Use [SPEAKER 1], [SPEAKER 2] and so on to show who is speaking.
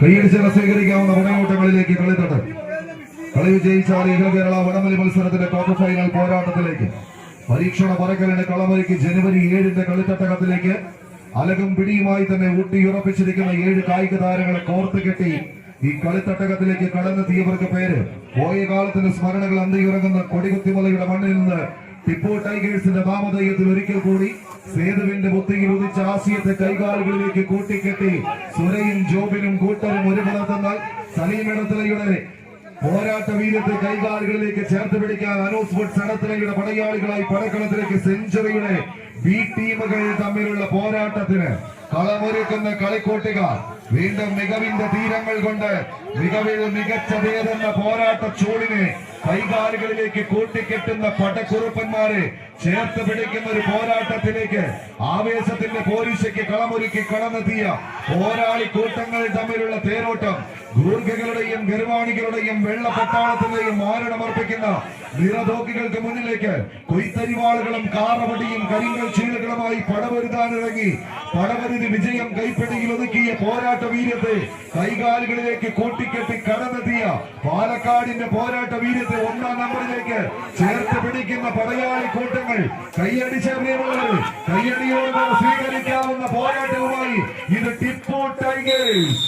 [SPEAKER 1] കൈയടിച്ച് സ്വീകരിക്കാവുന്ന പടയോട്ടങ്ങളിലേക്ക് കളിത്തട്ട്. കളി വിജയിച്ചാൽ കേരള വടംവലി മത്സരത്തിന്റെ ക്വാർട്ടർ ഫൈനൽ പോരാട്ടത്തിലേക്ക് പരീക്ഷണ പറക്കലിന് കളമൊരുക്കി ജനുവരി 7 കളിത്തട്ടകത്തിലേക്ക് അലകും പിടിയുമായി തന്നെ ഊട്ടിയുറപ്പിച്ചിരിക്കുന്ന 7 കായിക താരങ്ങളെ കോർത്ത് കെട്ടി ഈ കളിത്തട്ടകത്തിലേക്ക് കടന്നെത്തിയവർക്ക് പേര് പോയ കാലത്തിന്റെ സ്മരണകൾ അന്തിയുറങ്ങുന്ന കൊടികുത്തിമലയുടെ മണ്ണിൽ നിന്ന് ടിപ്പു ടൈഗേഴ്സിന്റെ നാമധേയത്തിൽ ഒരിക്കൽ കൂടി സേതുവിന്റെ ബുദ്ധിയിൽ ഉദിച്ച ആശയത്തെ കൈകാലുകളിലേക്ക് കൂട്ടിക്കെട്ടി സുരയും ജോബിനും കൂട്ടരും ഒരു പുറത്തെന്നാൽ സലീം ഇടത്തലയുടെ പോരാട്ട വീര്യത്തെ കൈകാലുകളിലേക്ക് ചേർത്ത് പിടിക്കാൻ അനൂസ് ഫുഡ്സ് ഇടത്തലയുടെ പടയാളികളായി പടക്കളത്തിലേക്ക് സെഞ്ചുറിയുടെ ബി ടീമുകൾ തമ്മിലുള്ള പോരാട്ടത്തിന് കളമൊരുക്കുന്ന കളിക്കോട്ടുകാർ വീണ്ടും മികവിന്റെ തീരങ്ങൾ കൊണ്ട് മികവിൽ മികച്ചതേതെന്ന പോരാട്ട ചൂടിനെ കൈകാലുകളിലേക്ക് കൂട്ടിക്കെട്ടുന്ന പടക്കുറുപ്പന്മാരെ ചേർത്ത് പിടിക്കുന്ന ഒരു പോരാട്ടത്തിലേക്ക് ആവേശത്തിന്റെ പോരീശയ്ക്ക് കളമൊരുക്കി കടന്നെത്തിയ പോരാളി കൂട്ടങ്ങൾ തമ്മിലുള്ള തേരോട്ടം ഗൂർഖകളുടെയും ഗർവാണികളുടെയും വെള്ളപ്പട്ടാളത്തിന്റെയും മാരണമർപ്പിക്കുന്ന നിറതോക്കികൾക്ക് മുന്നിലേക്ക് കൊയ്ത്തരിവാളുകളും കാറവടിയും കരിങ്കൽ ചീളുകളുമായി പടവരുതാനിറങ്ങി പടവരുതി വിജയം കൈപ്പിടിയിൽ ഒതുക്കിയ പോരാട്ട വീര്യത്തെ കൈകാലുകളിലേക്ക് കൂട്ടിക്കെട്ടി കടന്നെത്തിയ പാലക്കാടിന്റെ പോരാട്ട വീര്യത്തെ 1-ാം നമ്പറിലേക്ക് ചേർത്ത് പിടിക്കുന്ന പടയാളി കൂട്ടങ്ങൾ കയ്യടിച്ചറിയുന്നത് കയ്യടിയോട് സ്വീകരിക്കാവുന്ന പോരാട്ടവുമായി ഇത് ടിപ്പു ടൈഗേഴ്സ്